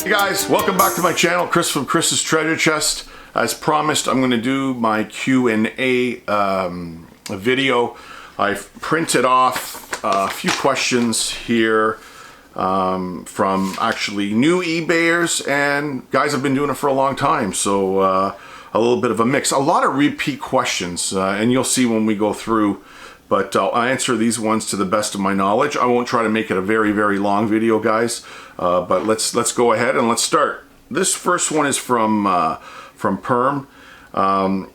Hey guys, welcome back to my channel, Chris from Chris's Treasure Chest. As promised, I'm going to do my Q&A video. I've printed off a few questions here from actually new eBayers and guys have been doing it for a long time, so a little bit of a mix. A lot of repeat questions, and you'll see when we go through, but I'll answer these ones to the best of my knowledge. I won't try to make it a very, very long video, guys, but let's go ahead and let's start. This first one is from Perm.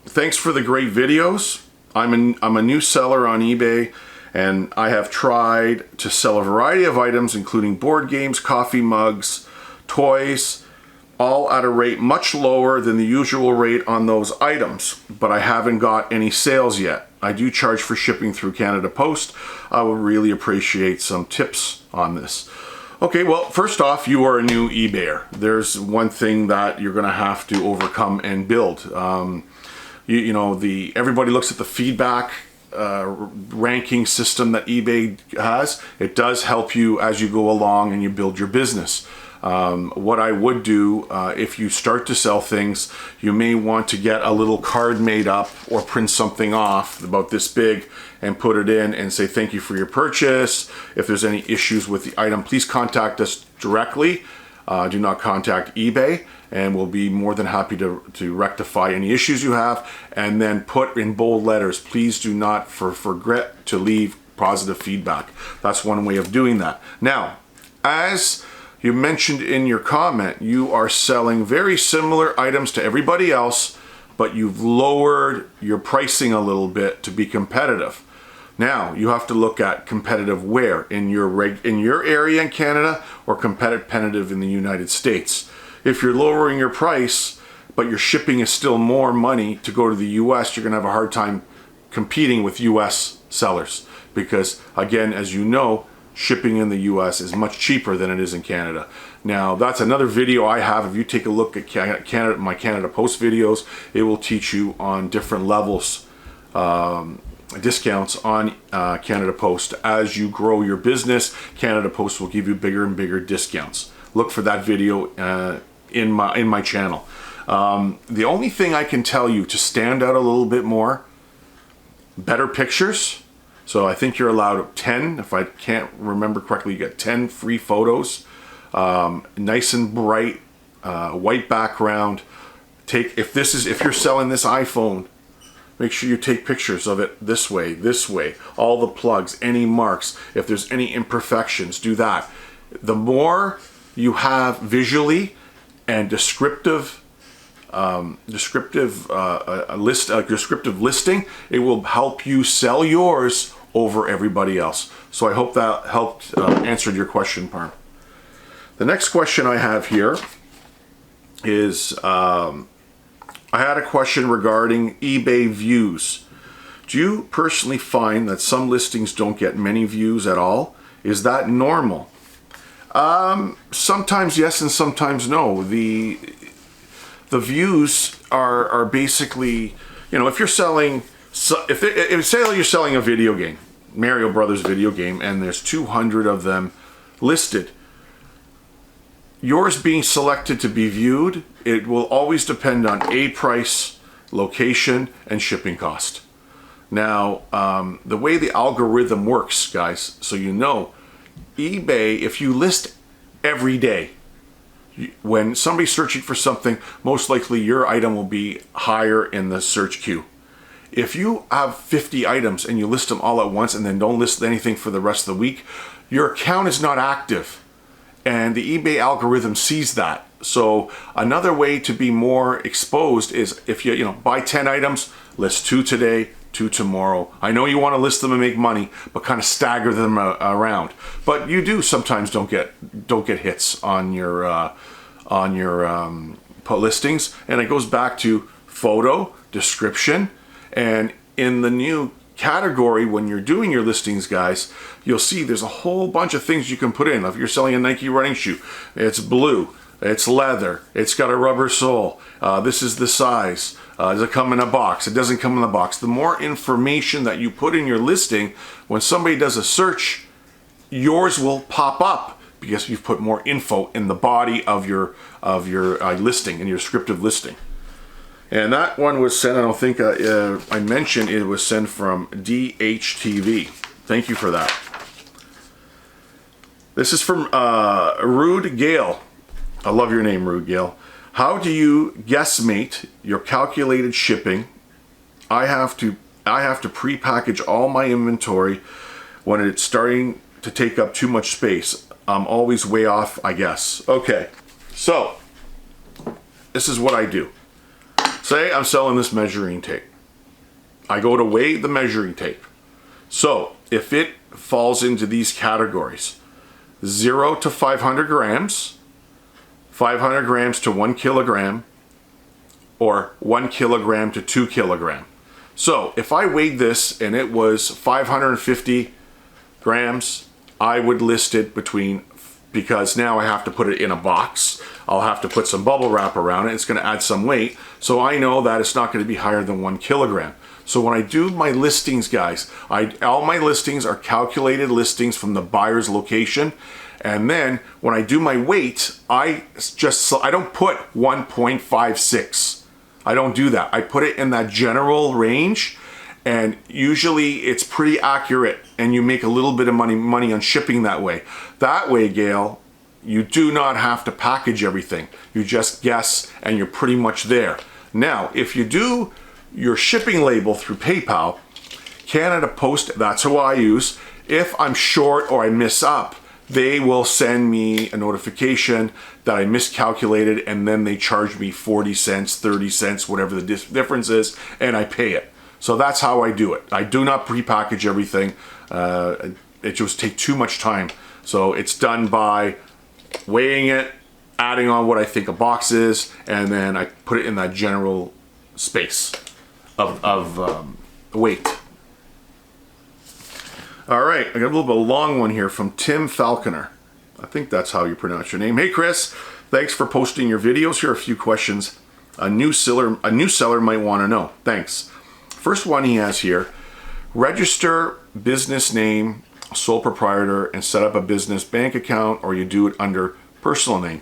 Thanks for the great videos. I'm a new seller on eBay, and I have tried to sell a variety of items, including board games, coffee mugs, toys, all at a rate much lower than the usual rate on those items, but I haven't got any sales yet. I do charge for shipping through Canada Post. I would really appreciate some tips on this. Okay, well, first off, you are a new eBayer. There's one thing that you're gonna have to overcome and build. Everybody looks at the feedback ranking system that eBay has. It does help you as you go along and you build your business. What I would do if you start to sell things, you may want to get a little card made up or print something off about this big and put it in and say thank you for your purchase. If there's any issues with the item, please contact us directly. Do not contact eBay, and we'll be more than happy to rectify any issues you have. And then put in bold letters, please do not forget to leave positive feedback. That's one way of doing that. Now, as you mentioned in your comment, you are selling very similar items to everybody else, but you've lowered your pricing a little bit to be competitive. Now, you have to look at competitive where? In your area in Canada, or competitive in the United States. If you're lowering your price, but your shipping is still more money to go to the US, you're gonna have a hard time competing with US sellers. Because again, as you know, shipping in the US is much cheaper than it is in Canada. Now, that's another video I have. If you take a look at my Canada Post videos, it will teach you on different levels, discounts on Canada Post. As you grow your business, Canada Post will give you bigger and bigger discounts. Look for that video in my channel. The only thing I can tell you to stand out a little bit more, better pictures. So I think you're allowed 10, if I can't remember correctly, you get 10 free photos. Nice and bright, white background. If you're selling this iPhone, make sure you take pictures of it this way, all the plugs, any marks. If there's any imperfections, do that. The more you have visually and descriptive listing, it will help you sell yours over everybody else. So I hope that helped answered your question, Parm. The next question I have here is, I had a question regarding eBay views. Do you personally find that some listings don't get many views at all? Is that normal? Sometimes yes and sometimes no. The views are basically, if you're selling, if say you're selling a video game, Mario Brothers video game, and there's 200 of them listed, yours being selected to be viewed, it will always depend on a price, location, and shipping cost. Now, the way the algorithm works, guys, so you know, eBay, if you list every day, when somebody's searching for something, most likely your item will be higher in the search queue. If you have 50 items and you list them all at once and then don't list anything for the rest of the week, your account is not active. And the eBay algorithm sees that. So another way to be more exposed is if you buy 10 items, list 2 today, 2 tomorrow. I know you want to list them and make money, but kind of stagger them around. But you do sometimes don't get hits on your listings, and it goes back to photo, description, and in the new category, when you're doing your listings, guys, you'll see there's a whole bunch of things you can put in. If you're selling a Nike running shoe, it's blue, it's leather, it's got a rubber sole, this is the size, does it come in a box, it doesn't come in a box. The more information that you put in your listing, when somebody does a search, yours will pop up because you've put more info in the body of your listing, in your descriptive listing. And that one was sent, I don't think I mentioned it was sent from DHTV. Thank you for that. This is from Rude Gale. I love your name, Rude Gale. How do you guesstimate your calculated shipping? I have to pre-package all my inventory when it's starting to take up too much space. I'm always way off, I guess. Okay, so this is what I do. Say I'm selling this measuring tape. I go to weigh the measuring tape. So if it falls into these categories, 0 to 500 grams, 500 grams to 1 kilogram, or 1 kilogram to 2 kilogram. So if I weighed this and it was 550 grams, I would list it between, because now I have to put it in a box. I'll have to put some bubble wrap around it. It's going to add some weight. So I know that it's not going to be higher than 1 kilogram. So when I do my listings, guys, all my listings are calculated listings from the buyer's location. And then when I do my weight, I don't put 1.56. I don't do that. I put it in that general range, and usually it's pretty accurate, and you make a little bit of money on shipping that way. That way, Gail, you do not have to package everything. You just guess, and you're pretty much there. Now, if you do your shipping label through PayPal, Canada Post, that's who I use. If I'm short or I miss up, they will send me a notification that I miscalculated, and then they charge me 40 cents, 30 cents, whatever the difference is, and I pay it. So that's how I do it. I do not pre-package everything. It just takes too much time. So it's done by weighing it, adding on what I think a box is, and then I put it in that general space of weight. All right, I got a little bit of a long one here from Tim Falconer. I think that's how you pronounce your name. Hey Chris, thanks for posting your videos. Here are a few questions a new seller might want to know. Thanks. First one he has here: register business name, sole proprietor, and set up a business bank account, or you do it under personal name.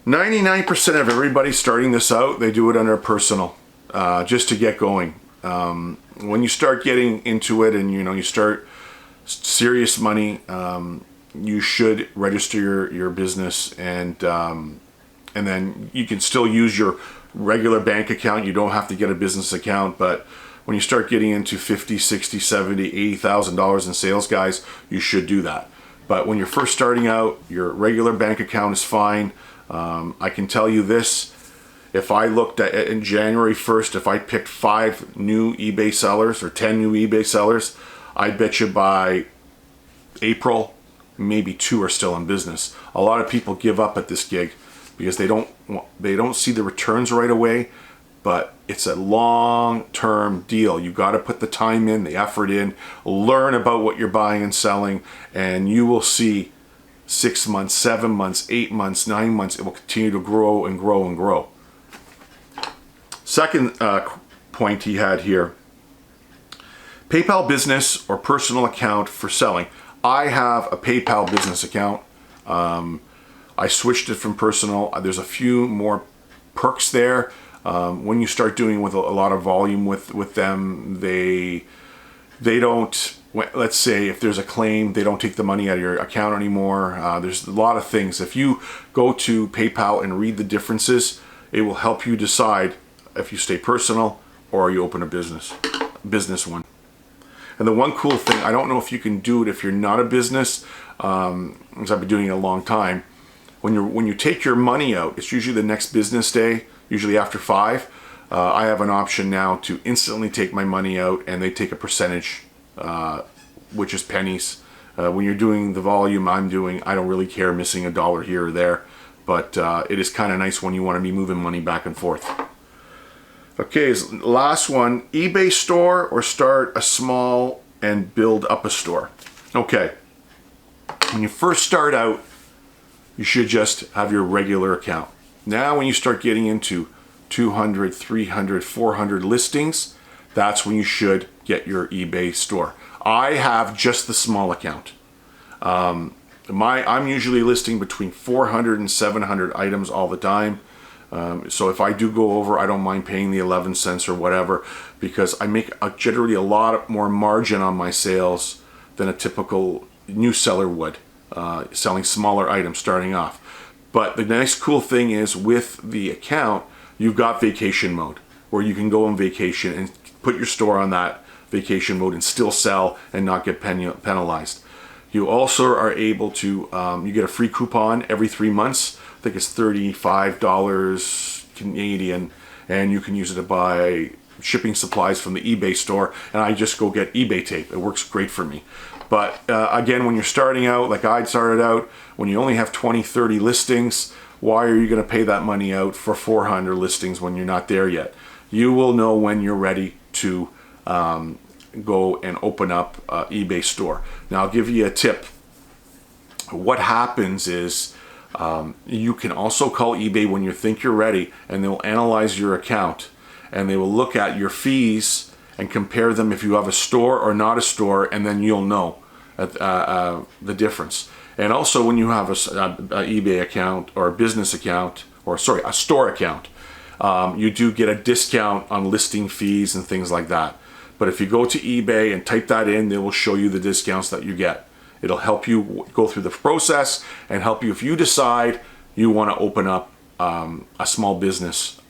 99% of everybody starting this out, they do it under personal, just to get going. When you start getting into it, and you start serious money, you should register your business, and then you can still use your regular bank account. You don't have to get a business account, but when you start getting into $50, $60, $70, $80,000 in sales, guys, you should do that. But when you're first starting out, your regular bank account is fine. I can tell you this: if I looked at in January 1st, if I picked 5 new eBay sellers or 10 new eBay sellers, I bet you by April, maybe 2 are still in business. A lot of people give up at this gig because they don't see the returns right away, but it's a long-term deal. You got to put the time in, the effort in, learn about what you're buying and selling, and you will see 6 months, 7 months, 8 months, 9 months, it will continue to grow and grow and grow. Second point he had here: PayPal business or personal account for selling. I have a PayPal business account. I switched it from personal. There's a few more perks there. When you start doing with a lot of volume with them, they don't, let's say if there's a claim, they don't take the money out of your account anymore. There's a lot of things. If you go to PayPal and read the differences, it will help you decide if you stay personal or you open a business one. And the one cool thing, I don't know if you can do it if you're not a business, because I've been doing it a long time. When you take your money out, it's usually the next business day, usually after 5. I have an option now to instantly take my money out, and they take a percentage, which is pennies. When you're doing the volume I'm doing, I don't really care missing $1 here or there, but it is kind of nice when you want to be moving money back and forth. Okay, last one: eBay store or start a small and build up a store. Okay, when you first start out, you should just have your regular account. Now when you start getting into 200, 300, 400 listings, that's when you should get your eBay store. I have just the small account. I'm usually listing between 400 and 700 items all the time. So if I do go over, I don't mind paying the 11 cents or whatever, because I make generally a lot more margin on my sales than a typical new seller would, selling smaller items starting off. But the nice cool thing is with the account, you've got vacation mode where you can go on vacation and put your store on that vacation mode and still sell and not get penalized. You also are able to, you get a free coupon every 3 months. I think it's $35 Canadian, and you can use it to buy shipping supplies from the eBay store, and I just go get eBay tape. It works great for me. But again, when you're starting out, like I started out, when you only have 20, 30 listings, why are you going to pay that money out for 400 listings when you're not there yet? You will know when you're ready to go and open up an eBay store. Now, I'll give you a tip. What happens is you can also call eBay when you think you're ready, and they'll analyze your account, and they will look at your fees and compare them if you have a store or not a store, and then you'll know the difference. And also when you have a eBay account or a business account, or sorry, a store account, you do get a discount on listing fees and things like that. But if you go to eBay and type that in, they will show you the discounts that you get. It'll help you go through the process and help you if you decide you want to open up a small business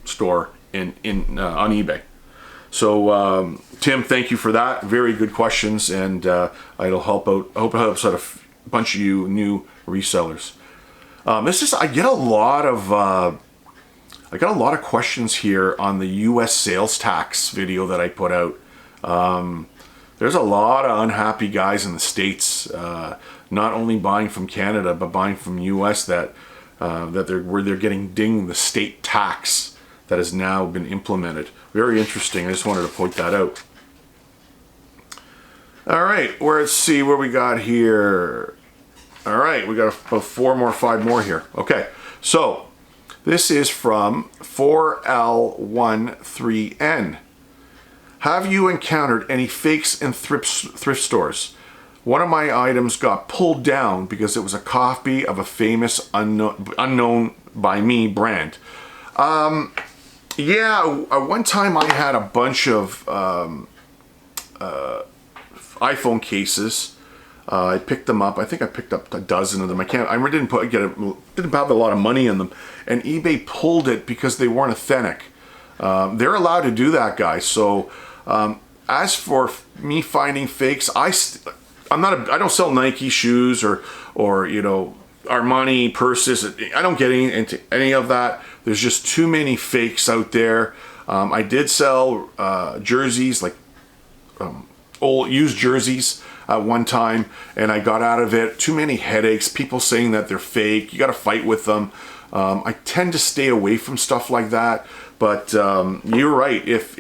store on eBay. So Tim, thank you for that. Very good questions, and it'll help out. I hope it helps out a bunch of you new resellers. I get a lot of questions here on the U.S. sales tax video that I put out. There's a lot of unhappy guys in the States, not only buying from Canada but buying from U.S. where they're getting dinged the state tax that has now been implemented. Very interesting. I just wanted to point that out. All right, let's see what we got here. All right, we got about 5 more here. Okay, so this is from 4L13N. Have you encountered any fakes in thrift stores? One of my items got pulled down because it was a copy of a famous unknown by me brand. Yeah, one time I had a bunch of iPhone cases. I picked them up. I think I picked up a dozen of them. I didn't have a lot of money in them, and eBay pulled it because they weren't authentic. They're allowed to do that, guys. So as for me finding fakes, I don't sell Nike shoes or Armani purses. I don't get into any of that. There's just too many fakes out there. I did sell jerseys, like old used jerseys at one time, and I got out of it. Too many headaches, people saying that they're fake. You got to fight with them. I tend to stay away from stuff like that, but you're right. If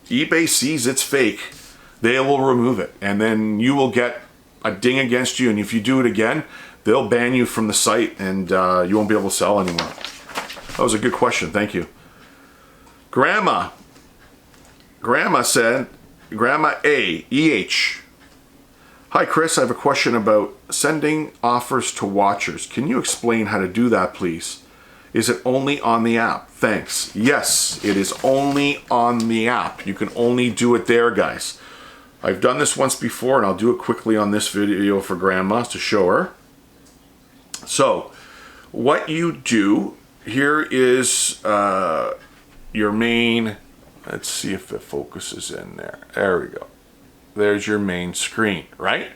eBay sees it's fake, they will remove it, and then you will get a ding against you, and if you do it again, they'll ban you from the site, and you won't be able to sell anymore. That was a good question. Thank you. Grandma said, Grandma A-E-H. Hi, Chris. I have a question about sending offers to watchers. Can you explain how to do that, please? Is it only on the app? Thanks. Yes, it is only on the app. You can only do it there, guys. I've done this once before, and I'll do it quickly on this video for Grandma to show her. So, what you do, here is your main, let's see if it focuses in there. There we go. There's your main screen, right?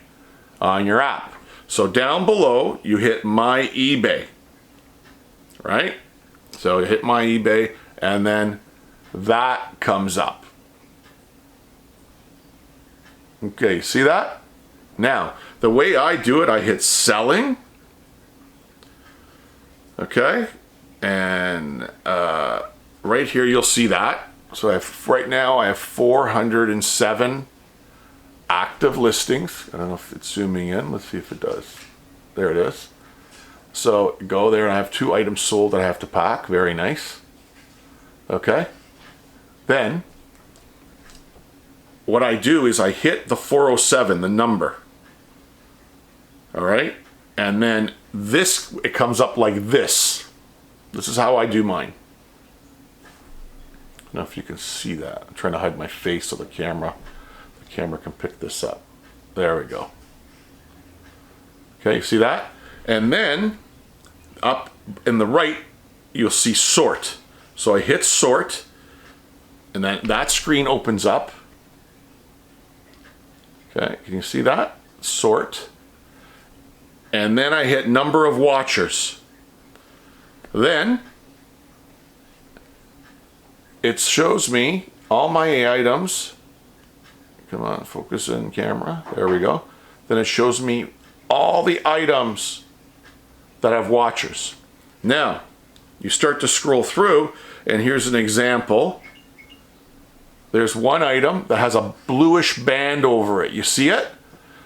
On your app. So down below, you hit My eBay, right? So you hit My eBay, and then that comes up. Okay, see that? Now, the way I do it, I hit Selling. Okay, and right here you'll see that. So right now I have 407 active listings. I don't know if it's zooming in. Let's see if it does. There it is. So go there, and I have 2 items sold that I have to pack. Very nice. Okay. Then what I do is I hit the 407, the number. All right. And then this, it comes up like this. This is how I do mine. I don't know if you can see that. I'm trying to hide my face so the camera can pick this up. There we go. Okay, you see that? And then up in the right, you'll see sort. So I hit sort, and then that screen opens up. Okay, can you see that? Sort. And then I hit number of watchers. Then it shows me all my items. Come on, focus in camera. There we go. Then it shows me all the items that have watchers. Now, you start to scroll through, and here's an example. There's one item that has a bluish band over it. You see it?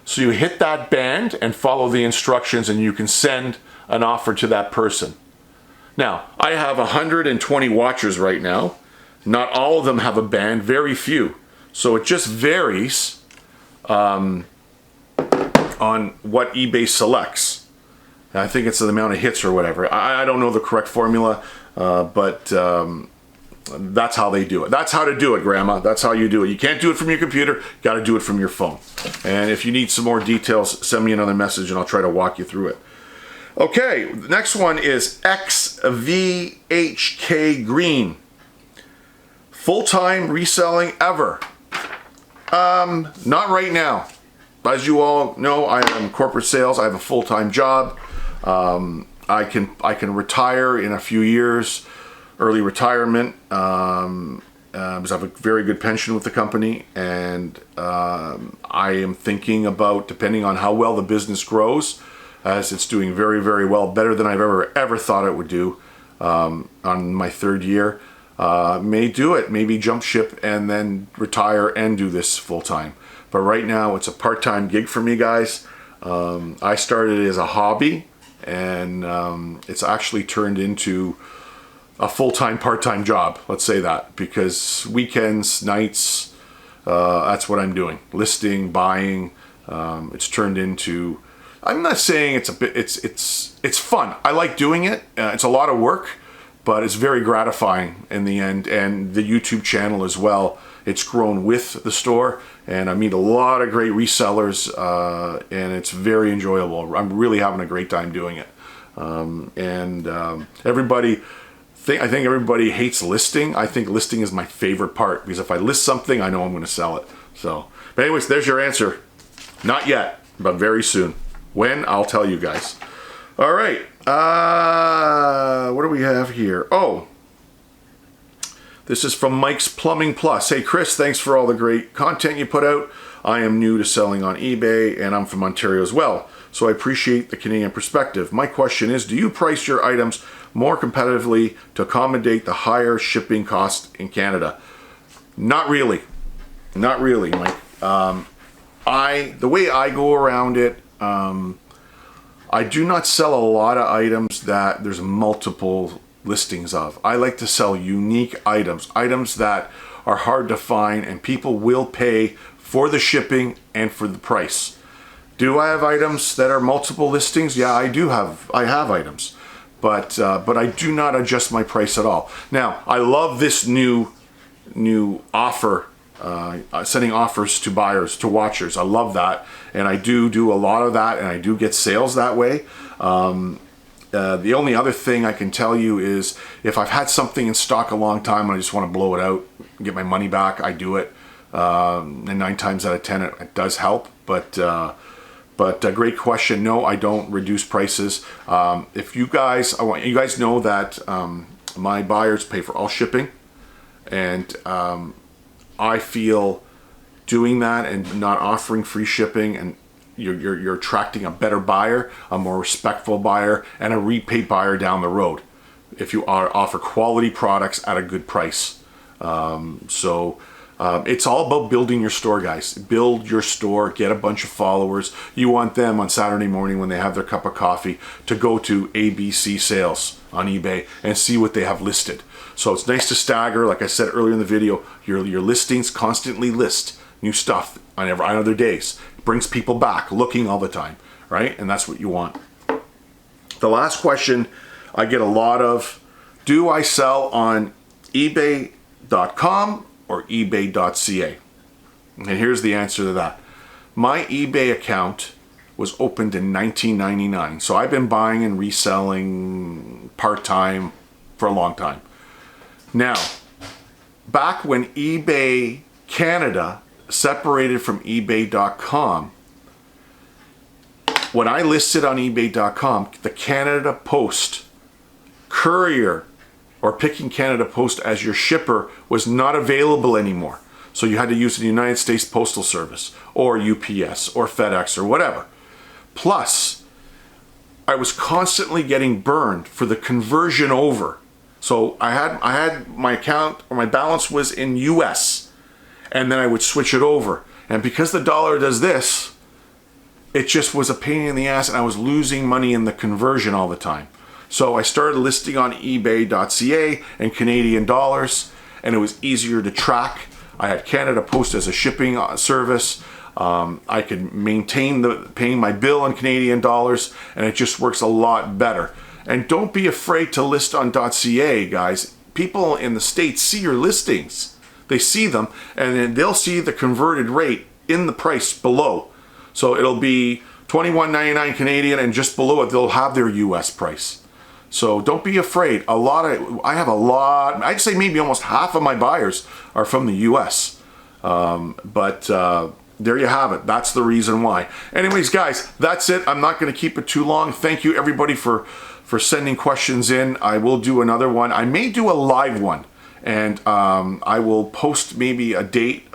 So you hit that band and follow the instructions, and you can send an offer to that person. Now, I have 120 watchers right now. Not all of them have a band, very few. So it just varies on what eBay selects. I think it's the amount of hits or whatever. I don't know the correct formula, but that's how they do it. That's how to do it, Grandma. That's how you do it. You can't do it from your computer. Got to do it from your phone. And if you need some more details, send me another message and I'll try to walk you through it. Okay, the next one is XVHK Green. Full-time reselling ever. Not right now. As you all know, I am in corporate sales. I have a full-time job. I can retire in a few years, early retirement, because I have a very good pension with the company, and I am thinking about, depending on how well the business grows, as it's doing very, very well, better than I've ever thought it would do on my third year. May do it, maybe jump ship and then retire and do this full time. But right now it's a part-time gig for me, guys. I started as a hobby, and it's actually turned into a full-time, part-time job. Let's say that, because weekends, nights, that's what I'm doing. Listing, buying. It's turned into. I'm not saying it's a bit. It's fun. I like doing it. It's a lot of work, but it's very gratifying in the end. And the YouTube channel as well. It's grown with the store, and I meet a lot of great resellers, and it's very enjoyable. I'm really having a great time doing it. Everybody, I think everybody hates listing. I think listing is my favorite part, because if I list something, I know I'm going to sell it. So, but anyways, there's your answer. Not yet, but very soon. When? I'll tell you guys. All right. What do we have here? Oh. This is from Mike's Plumbing Plus. Hey Chris, thanks for all the great content you put out. I am new to selling on eBay, and I'm from Ontario as well, so I appreciate the Canadian perspective. My question is, do you price your items more competitively to accommodate the higher shipping cost in Canada? Not really. Not really, Mike. The way I go around it, I do not sell a lot of items that there's multiple listings of. I like to sell unique items that are hard to find, and people will pay for the shipping and for the price. Do I have items that are multiple listings? Yeah, I have items, but I do not adjust my price at all. Now, I love this new offer, sending offers to buyers, to watchers. I love that, and I do a lot of that, and I do get sales that way. The only other thing I can tell you is, if I've had something in stock a long time and I just want to blow it out, get my money back, I do it. And 9 times out of 10, it does help. But a great question. No, I don't reduce prices. If you guys, I want you guys know that my buyers pay for all shipping, and I feel doing that and not offering free shipping, and you're attracting a better buyer, a more respectful buyer, and a repeat buyer down the road if you offer quality products at a good price. It's all about building your store, guys. Build your store, get a bunch of followers. You want them on Saturday morning when they have their cup of coffee to go to ABC Sales on eBay and see what they have listed. So it's nice to stagger, like I said earlier in the video, your listings. Constantly list new stuff on other days. It brings people back looking all the time, right? And that's what you want. The last question I get a lot of, do I sell on ebay.com or ebay.ca? And here's the answer to that. My eBay account was opened in 1999. So I've been buying and reselling part-time for a long time. Now, back when eBay Canada separated from ebay.com, when I listed on ebay.com, the Canada Post courier or picking Canada Post as your shipper was not available anymore. So you had to use the United States Postal Service or UPS or FedEx or whatever. Plus, I was constantly getting burned for the conversion over. So I had my account, or my balance was in US, and then I would switch it over. And because the dollar does this, it just was a pain in the ass, and I was losing money in the conversion all the time. So I started listing on ebay.ca and Canadian dollars, and it was easier to track. I had Canada Post as a shipping service. I could maintain paying my bill in Canadian dollars, and it just works a lot better. And don't be afraid to list on .ca, guys. People in the States see your listings. They see them, and then they'll see the converted rate in the price below. So it'll be $21.99 Canadian, and just below it, they'll have their US price. So don't be afraid. I have a lot, I'd say maybe almost half of my buyers are from the US. There you have it. That's the reason why. Anyways, guys, that's it. I'm not going to keep it too long. Thank you, everybody, for sending questions in. I will do another one. I may do a live one, and I will post maybe a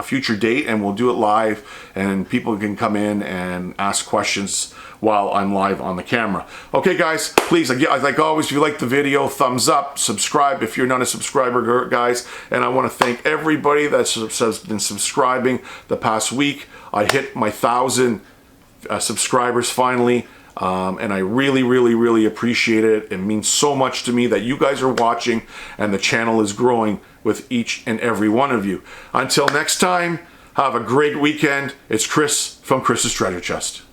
future date, and we'll do it live, and people can come in and ask questions while I'm live on the camera. Okay, guys, please, like always, if you like the video, thumbs up, subscribe if you're not a subscriber, guys. And I want to thank everybody that has been subscribing the past week. I hit my 1,000 subscribers finally. And I really, really, really appreciate it. It means so much to me that you guys are watching, and the channel is growing with each and every one of you. Until next time, have a great weekend. It's Chris from Chris's Treasure Chest.